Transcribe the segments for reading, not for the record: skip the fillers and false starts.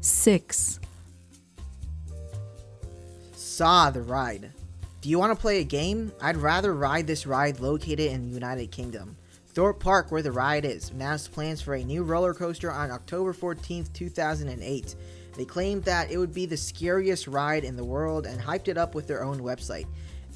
6, Saw the ride. Do you want to play a game? I'd rather ride this ride located in the United Kingdom. Thorpe Park, where the ride is, announced plans for a new roller coaster on October 14th, 2008. They claimed that it would be the scariest ride in the world and hyped it up with their own website.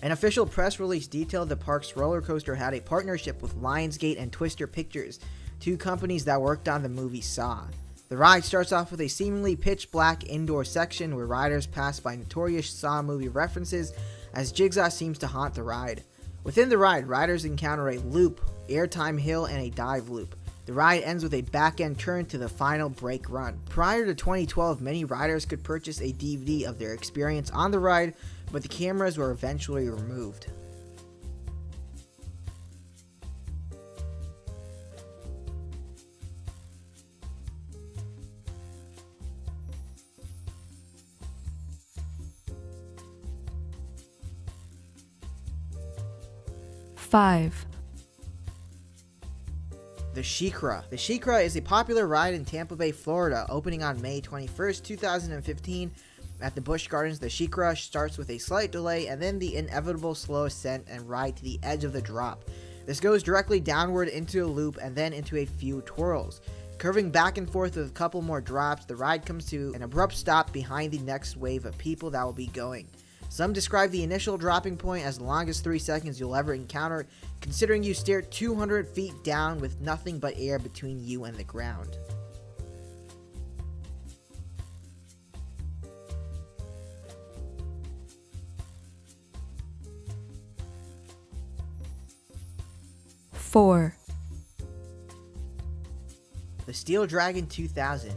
An official press release detailed the park's roller coaster had a partnership with Lionsgate and Twister Pictures, two companies that worked on the movie Saw. The ride starts off with a seemingly pitch black indoor section where riders pass by notorious Saw movie references as Jigsaw seems to haunt the ride. Within the ride, riders encounter a loop, airtime hill, and a dive loop. The ride ends with a back-end turn to the final brake run. Prior to 2012, many riders could purchase a DVD of their experience on the ride, but the cameras were eventually removed. 5, The Sheikra. The Sheikra is a popular ride in Tampa Bay, Florida, opening on May 21st, 2015. At the Busch Gardens, the Sheikra starts with a slight delay and then the inevitable slow ascent and ride to the edge of the drop. This goes directly downward into a loop and then into a few twirls. Curving back and forth with a couple more drops, the ride comes to an abrupt stop behind the next wave of people that will be going. Some describe the initial dropping point as the longest 3 seconds you'll ever encounter, considering you stare 200 feet down with nothing but air between you and the ground. four, The Steel Dragon 2000.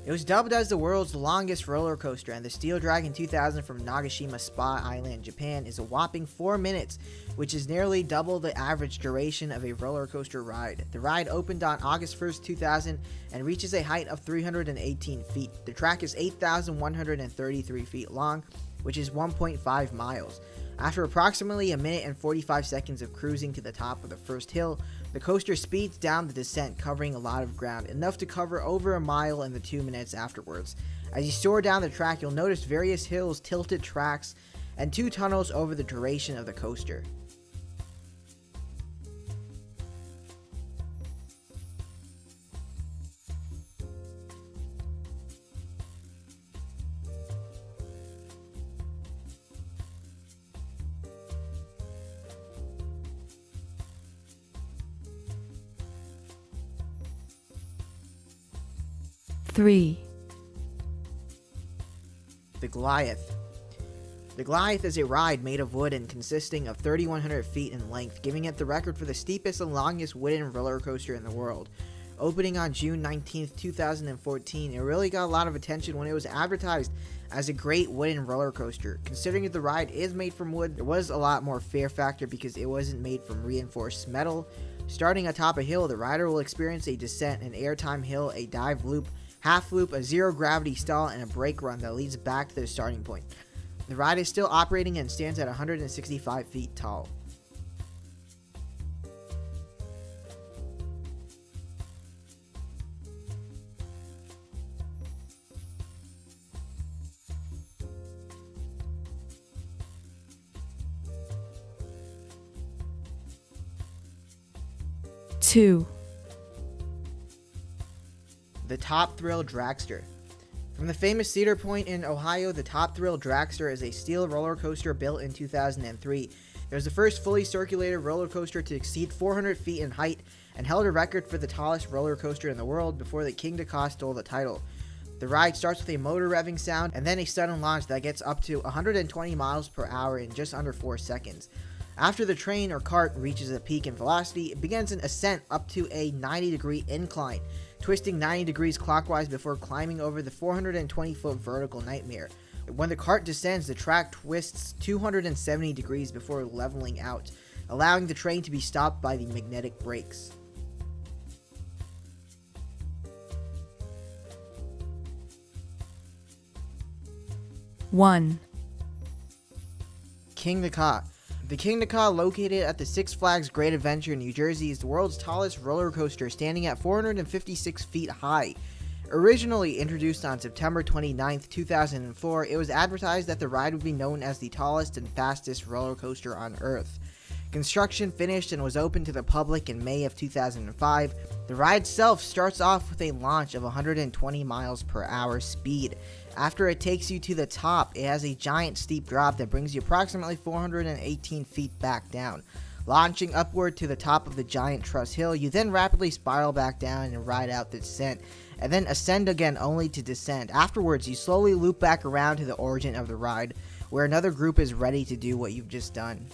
It was dubbed as the world's longest roller coaster, and the Steel Dragon 2000 from Nagashima Spa Island, Japan is a whopping 4 minutes, which is nearly double the average duration of a roller coaster ride. The ride opened on August 1st, 2000 and reaches a height of 318 feet. The track is 8,133 feet long, which is 1.5 miles. After approximately a minute and 45 seconds of cruising to the top of the first hill, the coaster speeds down the descent, covering a lot of ground, enough to cover over a mile in the 2 minutes afterwards. As you soar down the track, you'll notice various hills, tilted tracks, and 2 tunnels over the duration of the coaster. three, The Goliath. The Goliath is a ride made of wood and consisting of 3,100 feet in length, giving it the record for the steepest and longest wooden roller coaster in the world. Opening on June 19, 2014, it really got a lot of attention when it was advertised as a great wooden roller coaster. Considering that the ride is made from wood, there was a lot more fear factor because it wasn't made from reinforced metal. Starting atop a hill, the rider will experience a descent, an airtime hill, a dive loop, half loop, a zero gravity stall, and a brake run that leads back to the starting point. The ride is still operating and stands at 165 feet tall. two, The Top Thrill Dragster. From the famous Cedar Point in Ohio, the Top Thrill Dragster is a steel roller coaster built in 2003. It was the first fully circulated roller coaster to exceed 400 feet in height and held a record for the tallest roller coaster in the world before the King Ka stole the title. The ride starts with a motor revving sound and then a sudden launch that gets up to 120 miles per hour in just under 4 seconds. After the train or cart reaches a peak in velocity, it begins an ascent up to a 90-degree incline, twisting 90 degrees clockwise before climbing over the 420-foot vertical nightmare. When the cart descends, the track twists 270 degrees before leveling out, allowing the train to be stopped by the magnetic brakes. one, King Ka. The King Ka, located at the Six Flags Great Adventure in New Jersey, is the world's tallest roller coaster, standing at 456 feet high. Originally introduced on September 29, 2004, it was advertised that the ride would be known as the tallest and fastest roller coaster on Earth. Construction finished and was open to the public in May of 2005. The ride itself starts off with a launch of 120 miles per hour speed. After it takes you to the top, it has a giant steep drop that brings you approximately 418 feet back down. Launching upward to the top of the giant truss hill, you then rapidly spiral back down and ride out the descent, and then ascend again only to descend. Afterwards, you slowly loop back around to the origin of the ride, where another group is ready to do what you've just done.